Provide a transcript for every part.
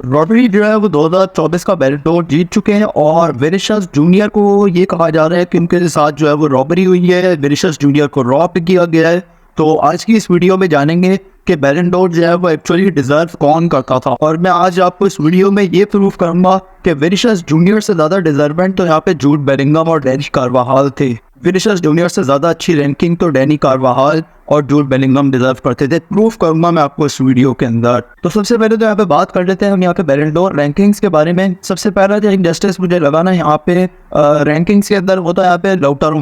Rodri जो है वो 2024 का बैलन डोर जीत चुके हैं और विनिसियस जूनियर को ये कहा जा रहा है कि उनके साथ जो है वो रॉबरी हुई है, विनिसियस जूनियर को रॉब किया गया है। तो आज की इस वीडियो में जानेंगे कि बैलन डोर जो है वो एक्चुअली डिजर्व कौन करता था, और मैं आज आपको इस वीडियो में ये प्रूव करूंगा कि विनिसियस जूनियर से ज्यादा डिजर्वेंट तो यहाँ पे जूड बेलिंगम और डैनी कार्वाहाल थे। विनिसियस जूनियर से ज्यादा अच्छी रैंकिंग तो डैनी कार्वाहाल और जूड बेलिंगम डिजर्व करते थे। प्रूफ करूंगा मैं आपको इस वीडियो के अंदर। तो सबसे पहले तो यहाँ पे बात कर लेते हैं हम यहाँ पे बैलन डोर रैंकिंग्स के बारे में। सबसे पहला जो इंजस्टिस मुझे लगा ना यहाँ पे रैंकिंग्स के अंदर, वो तो यहाँ पे लाउटारो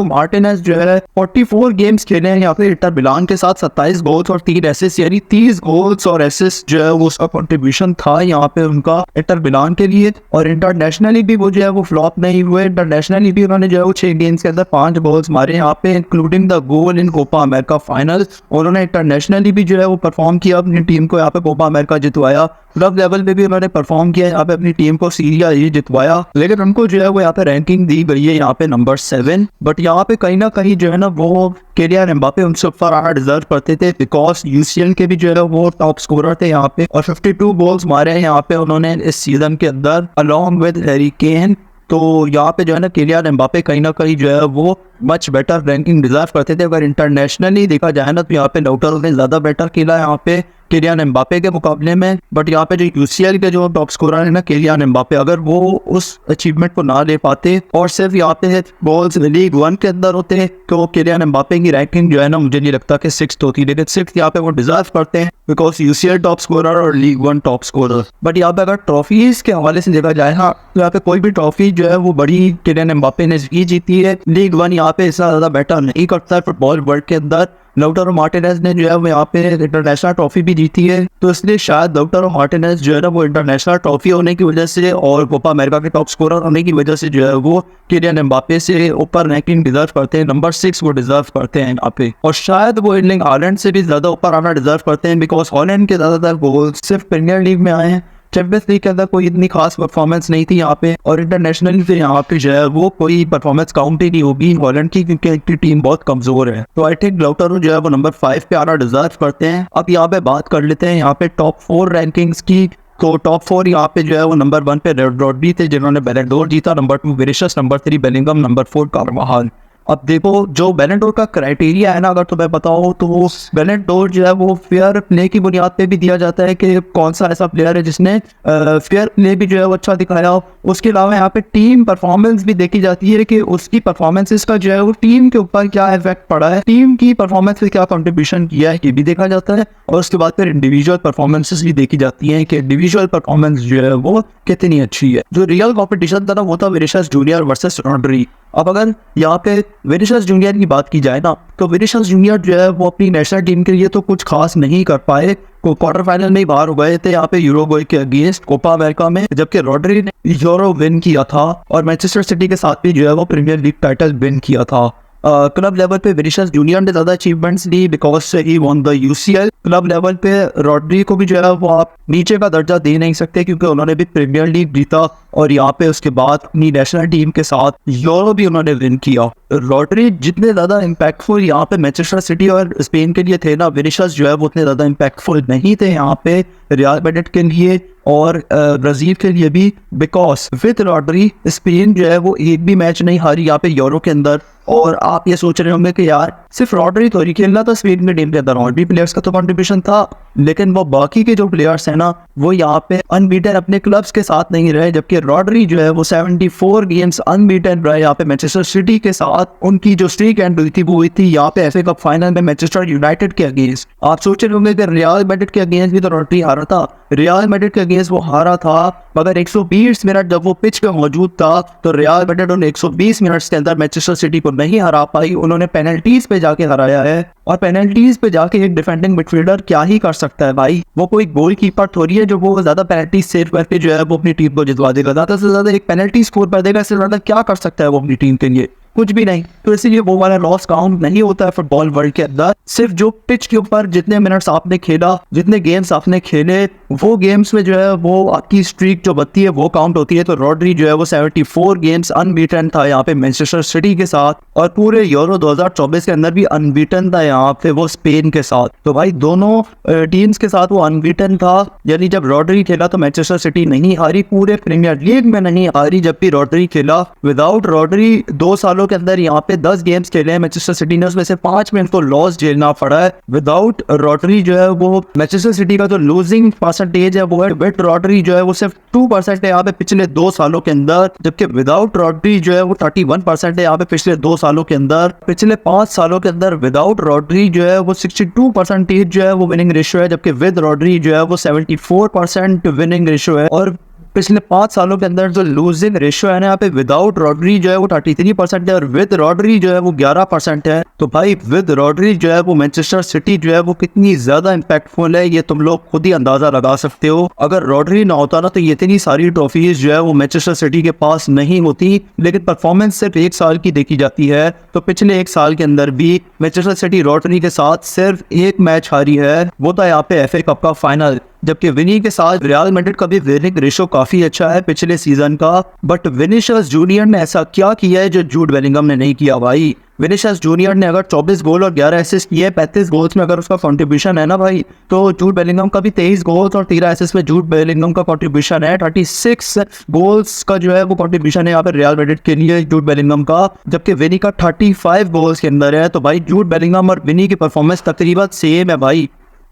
मार्टिनेज जो है 44 गेम्स खेले हैं यहाँ पे इंटर मिलान के साथ, 27 गोल्स और 3 एसिस्ट, यानी 30 गोल्स और एसिस्ट जो है वो उसका कंट्रीब्यूशन था यहाँ पे उनका इंटर मिलान के लिए। और इंटरनेशनली भी वो जो है वो फ्लॉप नहीं हुए। इंटरनेशनली भी उन्होंने जो है वो 6 गेम्स के अंदर 5 गोल्स मारे यहाँ पे, including the goal in Copa America finals. उन्होंने इंटरनेशनली भी जो है वो परफॉर्म किया, अपनी टीम को यहाँ पे कोपा अमेरिका जितवाया। क्लब लेवल पे भी उन्होंने परफॉर्म किया, यहाँ पे अपनी टीम को सीरिया ये जितवाया। लेकिन उनको जो है वो यहाँ पे रैंकिंग दी गई है यहाँ पे नंबर 7। बट यहाँ पे कहीं ना कहीं जो है ना वो किलियन एम्बापे उनसे ऊपर आना डिजर्व करते थे, बिकॉज यूसीएल के भी जो है वो टॉप स्कोरर थे यहाँ पे, और 52 गोल्स मारे हैं यहाँ पे उन्होंने इस सीजन के अंदर अलॉन्ग विद हैरी केन। तो यहाँ पे जो है ना किलियन एम्बापे कहीं ना कहीं जो है वो मच बेटर रैंकिंग डिजर्व करते थे। अगर इंटरनेशनली देखा जाए ना तो यहाँ पे लाउटारो ने ज्यादा बेटर खेला यहाँ पे किलियन एम्बापे के मुकाबले में। बट यहाँ पे जो यूसीएल के जो टॉप स्कोरर है ना किलियन एम्बापे, अगर वो उस अचीवमेंट को ना ले पाते और सिर्फ यहाँ पे बॉल्स लीग 1 के अंदर होते तो किलियन एम्बापे की रैंकिंग जो है ना मुझे नहीं लगता कि 6th होती, लेकिन 6th यहाँ पे वो डिजर्व करते हैं बिकॉज यूसीएल टॉप स्कोरर और लीग 1 टॉप स्कोरर। बट यहाँ पे अगर ट्रॉफीज के हवाले से देखा जाए ना तो यहाँ पे कोई भी ट्रॉफी जो है वो बड़ी किलियन एम्बापे ने जीती है। लीग 1 यहाँ पे इतना ज्यादा बेटर नहीं करता है फुटबॉल वर्ल्ड के अंदर। लाउटारो मार्टिनेज ने जो है वो यहाँ पे इंटरनेशनल ट्रॉफी भी जीती है, तो इसलिए शायद लाउटारो मार्टिनेज जो है ना वो इंटरनेशनल ट्रॉफी होने की वजह से और कोपा अमेरिका के टॉप स्कोरर होने की वजह से जो है वो किलियन एम्बापे से ऊपर रैंकिंग डिजर्व करते हैं। नंबर 6 वो डिजर्व करते हैं यहाँ पे, और शायद वो एर्लिंग हालैंड से भी ज्यादा ऊपर आना डिजर्व करते हैं, बिकॉज हालैंड के ज्यादातर गोल सिर्फ प्रीमियर लीग में आए हैं। चैंपियंस लीग के अंदर कोई इतनी खास परफॉर्मेंस नहीं थी यहाँ पे, और इंटरनेशनली फिर यहाँ पे जो है वो कोई परफॉर्मेंस काउंट ही नहीं होगी हॉलैंड की, क्योंकि इनकी टीम बहुत कमजोर है। तो आई थिंक लाउटारो जो है वो नंबर 5 पे आना डिजर्व करते हैं। अब यहाँ पे बात कर लेते हैं यहाँ पे टॉप 4 रैंकिंग्स की। तो टॉप 4 यहाँ पे जो है वो नंबर 1 पे रॉड्री थे जिन्होंने बैलन डोर जीता, number 2 Vinicius, number 3 Bellingham, number 4 कार्वाहाल। अब देखो जो बैलन डोर का क्राइटेरिया है ना, अगर तुम्हें पता हो तो बैलन डोर जो है वो फेयर प्ले की बुनियाद पे भी दिया जाता है कि कौन सा ऐसा प्लेयर है जिसने फेयर प्ले भी जो है वो अच्छा दिखाया हो। उसके अलावा यहाँ पे टीम परफॉर्मेंस भी देखी जाती है कि उसकी परफॉर्मेंसेस का जो है वो टीम के ऊपर क्या इफेक्ट पड़ा है, टीम की परफॉर्मेंस पे क्या कंट्रीब्यूशन किया है, ये भी देखा जाता है। और उसके बाद फिर इंडिविजुअल परफॉर्मेंसेस भी देखी जाती है कि इंडिविजुअल परफॉर्मेंस जो है वो कितनी अच्छी है। जो रियल कॉम्पिटिशन था ना वो था विनिसियस जूनियर वर्सेस रॉड्री। अब अगर यहाँ पे विनिसियस जूनियर की बात की जाए ना तो विनिसियस जूनियर जो है वो अपनी नेशनल टीम के लिए तो कुछ खास नहीं कर पाए, क्वार्टर फाइनल में ही बाहर हो गए थे यहाँ पे यूरुग्वे के अगेंस्ट कोपा अमेरिका में, जबकि रॉड्री ने यूरो विन किया था और मैनचेस्टर सिटी के साथ भी जो है वो प्रीमियर लीग टाइटल विन किया था। क्लब लेवल पे विनिसियस जूनियर ने ज्यादा अचीवमेंट्स ली because he won the UCL. Club level पे रॉड्री को भी जो है वो आप नीचे का दर्जा दे नहीं सकते क्योंकि उन्होंने भी प्रीमियर लीग जीता और यहाँ पे उसके बाद अपनी नेशनल टीम के साथ यूरो भी उन्होंने विन किया। रॉड्री जितने ज्यादा इम्पैक्टफुल यहाँ पे मैनचेस्टर सिटी और स्पेन के लिए थे ना, विनिसियस जो है वो उतने ज्यादा इम्पैक्टफुल नहीं थे यहाँ पे रियल मैड्रिड के लिए और ब्राजील के लिए भी, बिकॉज विद रॉड्री स्पेन जो है वो एक भी मैच नहीं हारी यहाँ पे यूरो के अंदर। और आप ये सोच रहे होंगे कि यार सिर्फ रॉड्री तो ही खेलना था स्पेन में, टीम के अंदर और भी प्लेयर्स का तो कंट्रीब्यूशन था, लेकिन वो बाकी के जो प्लेयर्स हैं ना वो यहाँ पे अनबीटन अपने क्लब्स के साथ नहीं रहे, जबकि रॉड्री जो है वो 74 गेम्स अनबीटन रहे यहाँ पे मैनचेस्टर सिटी के साथ। उनकी जो स्ट्रीक एंड हुई थी वो हुई थी यहाँ पे एफए कप फाइनल में मैनचेस्टर यूनाइटेड के अगेंस्ट। आप सोच रहे होंगे कि रियल मैड्रिड के अगेंस्ट भी तो रॉड्री हारा था, रियल मैड्रिड के अगेंस्ट वो हारा था, मगर 120 मिनट जब वो पिच पे मौजूद था तो रियल मैड्रिड उन्हें 120 मिनट के अंदर मैनचेस्टर सिटी को नहीं हरा पाई, उन्होंने पेनल्टीज पे जाके हराया है। और पेनल्टीज पे जाके एक डिफेंडिंग मिडफील्डर क्या ही कर सकता है भाई, वो कोई गोलकीपर थोड़ी है जो वो ज्यादा पेनल्टी सेव करके जो है वो अपनी टीम को जितवा देगा, ज्यादा से ज्यादा एक पेनल्टी स्कोर कर देगा, इससे ज्यादा क्या कर सकता है वो अपनी टीम के लिए। कुछ भी नहीं। तो इसीलिए वो वाला लॉस काउंट नहीं होता है फुटबॉल वर्ल्ड के अंदर। सिर्फ जो पिच के ऊपर जितने मिनट्स आपने खेला, जितने गेम्स आपने खेले, वो गेम्स में जो है वो आपकी स्ट्रीक जो बनती है वो काउंट होती है। तो रॉड्री जो है वो 74 गेम्स अनबीटन था यहाँ पे मैनचेस्टर सिटी के साथ, और पूरे यूरो 2024 के अंदर भी अनबीटन था यहाँ पे वो स्पेन के साथ। तो भाई दोनों टीम्स के साथ वो अनबीटन था, यानी जब रॉड्री खेला तो मैनचेस्टर सिटी नहीं हारी, पूरे प्रीमियर लीग में नहीं हारी जबकि रॉड्री खेला। विदाउट रॉड्री 2 सालों के अंदर यहाँ पे 10 गेम्स खेले हैं मैनचेस्टर सिटी ने, उसमें से 5 में इनको लॉस झेलना पड़ा है। विदाउट रॉड्री जो है वो मैनचेस्टर सिटी का जो लूजिंग परसेंटेज है वो है, विद रॉड्री जो है वो सिर्फ 2% है यहाँ पे पिछले 2 सालों के अंदर, जबकि विदाउट रॉड्री जो है वो 31% है यहाँ पे पिछले 2 सालों के अंदर। पिछले 5 सालों के अंदर विदाउट रॉड्री जो है वो 62% जो है वो विनिंग रेशियो है, जबकि विद रॉड्री जो है वो 74% विनिंग रेशियो है। और पिछले 5 सालों के अंदर जो लूजिंग रेशियो है ना यहाँ पे विदाउट रॉड्री जो है वो 33% है और विद रॉड्री जो है वो 11% है। तो भाई विद रॉड्री जो है वो मैनचेस्टर सिटी जो है वो कितनी ज्यादा इम्पैक्टफुल है ये तुम लोग खुद ही अंदाजा लगा सकते हो। अगर रॉड्री ना होता ना तो ये इतनी सारी ट्रॉफीज जो है वो मैनचेस्टर सिटी के पास नहीं होती। लेकिन परफॉर्मेंस सिर्फ 1 साल की देखी जाती है, तो पिछले 1 साल के अंदर भी मैनचेस्टर सिटी रॉड्री के साथ सिर्फ 1 मैच हारी है, वो था यहाँ पे FA कप का फाइनल। जबकि विनी के साथ रियल मैड्रिड का भी विनिंग रेशो काफी अच्छा है पिछले सीजन का। बट विनीशियस जूनियर ने ऐसा क्या किया है जो जूड बेलिंगम ने नहीं किया भाई। विनीशियस जूनियर ने अगर 24 गोल और 11 असिस्ट किए 35 गोल्स में अगर उसका कंट्रीब्यूशन है ना भाई, तो जूड बेलिंगम का भी 23 गोल्स और 13 असिस्ट में जूड बेलिंगम का कंट्रीब्यूशन है। 36 गोल्स का जो है वो कंट्रीब्यूशन है यहाँ पे रियल मैड्रिड के लिए जूड बेलिंगम का, जबकि विनी का 35 गोल्स के अंदर है। तो भाई जूड बेलिंगम और विनी की परफॉर्मेंस तकरीबन सेम है भाई।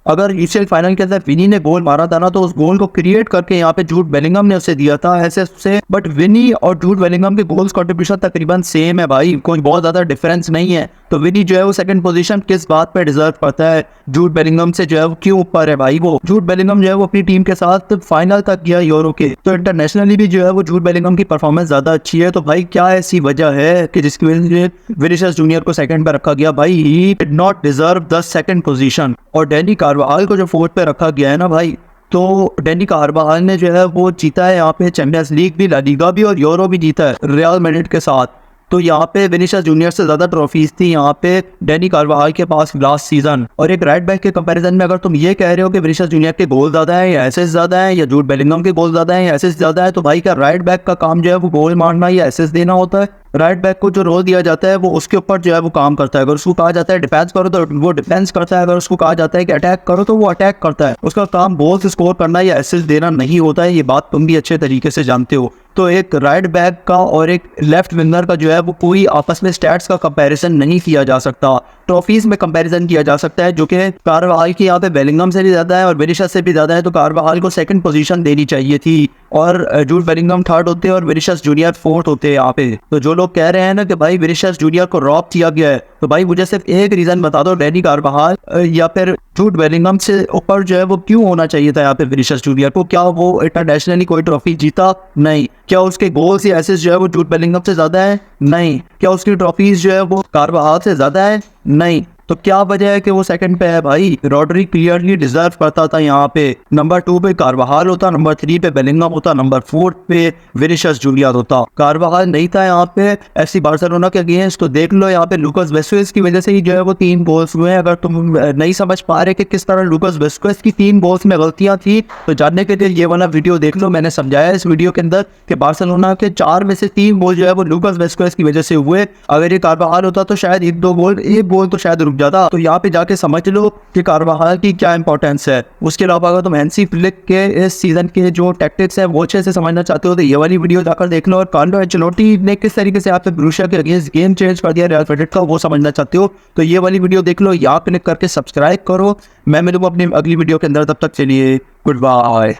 अगर यूसीएल फाइनल के अंदर विनी ने गोल मारा था ना तो उस गोल को क्रिएट करके यहाँ पे जूड बेलिंगम ने उसे दिया था ऐसे से। बट विनी और जूड बेलिंगम के गोल्स कंट्रीब्यूशन तकरीबन सेम है भाई, कोई बहुत ज्यादा डिफरेंस नहीं है। तो विनी जो है वो सेकंड पोजीशन किस बात पे डिजर्व करता है जूड बेलिंगम से, जो है वो क्यों ऊपर है भाई। वो जूड बेलिंगम जो है वो अपनी टीम के साथ फाइनल तक गया यूरो के, तो इंटरनेशनली भी जो है वो जूड बेलिंगम की परफॉर्मेंस ज्यादा अच्छी है। तो भाई क्या ऐसी वजह है कि जिसकी वजह से विनीशियस जूनियर को सेकंड पे रखा गया। भाई he did not deserve the second position. और डैनी कार्वाहाल को जो 4th पे रखा गया है ना भाई, तो डैनी कार्वाहाल ने जो है वो जीता है यहाँ पे चैंपियंस लीग भी, ला लीगा भी और यूरो भी जीता है रियल मैड्रिड के साथ। तो यहाँ पे विनीशियस जूनियर से ज्यादा ट्रॉफीज थी यहाँ पे डैनी कार्वाहाल के पास लास्ट सीजन। और एक राइट बैक के कंपैरिजन में अगर तुम ये कह रहे हो कि विनीशियस जूनियर के गोल ज्यादा है या एसिस्ट ज्यादा है, या जूड बेलिंगम के गोल ज्यादा है या एसिस्ट ज्यादा है, तो भाई क्या राइट बैक का काम जो है वो गोल मारना या एसिस्ट देना होता है? राइट बैक को जो रोल दिया जाता है वो उसके ऊपर जो है वो काम करता है। अगर उसको कहा जाता है डिफेंस करो तो वो डिफेंस करता है, अगर उसको कहा जाता है कि अटैक करो तो वो अटैक करता है। उसका काम गोल्स स्कोर करना या एसिस्ट देना नहीं होता है, ये बात तुम भी अच्छे तरीके से जानते हो। तो एक राइट बैक का और एक लेफ्ट विंगर का जो है वो कोई आपस में स्टैट्स का कंपैरिजन नहीं किया जा सकता, ट्रॉफीज में कंपैरिजन किया जा सकता है, जो कि कार्वाहाल की यहाँ पे बेलिंगम से भी ज्यादा है और विनीशियस से भी ज्यादा है। तो कार्वाहाल को सेकंड पोजीशन देनी चाहिए थी और जूड बेलिंगम 3rd होते और विनीशियस जूनियर 4th होते यहाँ पे। तो जो लोग कह रहे हैं ना कि भाई विनीशियस जूनियर को रॉब किया गया है, तो भाई मुझे सिर्फ एक रीजन बता दो, डैनी कार्वाहाल या फिर जूड बेलिंगम से ऊपर जो है वो क्यों होना चाहिए था यहाँ पे विनीशियस जूनियर को? क्या वो इंटरनेशनली कोई ट्रॉफी जीता? नहीं। क्या उसके गोल्स या एसिस्ट जो है वो जूड बेलिंगम से ज्यादा है? नहीं। क्या उसकी ट्रॉफीज जो है वो कार्वाहाल से ज्यादा है? नहीं। तो क्या वजह है कि वो सेकंड पे है भाई? रॉड्री क्लियरली डिजर्व करता था यहाँ पे। नंबर 2 पे कार्वाहाल होता, नंबर 3 पे बेलिंगम होता, नंबर 4 पे विनीशियस जूनियर होता। कार्वाहाल नहीं था यहाँ पे एफसी बार्सिलोना के अगेंस्ट। तो देख लो यहाँ पे लूकास वेस्कुएज की वजह से ही जो है वो 3 गोल्स हुए हैं। अगर तुम नहीं समझ पा रहे कि किस तरह लूकास वेस्कुएज की 3 गोल्स में गलतियां थी, तो जानने के लिए ये वाला वीडियो देख लो। मैंने समझाया इस वीडियो के अंदर कि बार्सिलोना के 4 में से 3 गोल जो है वो लूकास वेस्कुएज की वजह से हुए। अगर ये कार्वाहाल होता तो शायद 1-2 गोल, 1 गोल तो शायद रुक जाता। तो यहाँ पे जाके समझ लो कि कार्वाहाल की क्या इंपॉर्टेंस है। उसके अलावा अगर तुम हैंसी फ्लिक के इस सीजन के जो टैक्टिक्स है वो अच्छे से समझना चाहते हो तो ये वाली वीडियो जाकर देख लो। और कार्लो एंचेलोटी ने किस तरीके से आपसे ब्रूशिया के अगेंस्ट गेम चेंज कर दिया रियल मैड्रिड का, वो समझना चाहते हो तो ये वाली वीडियो देख लो। यहाँ क्लिक करके सब्सक्राइब करो। मैं मिलूंगा अपनी अगली वीडियो के अंदर, तब तक चलिए गुड बाय।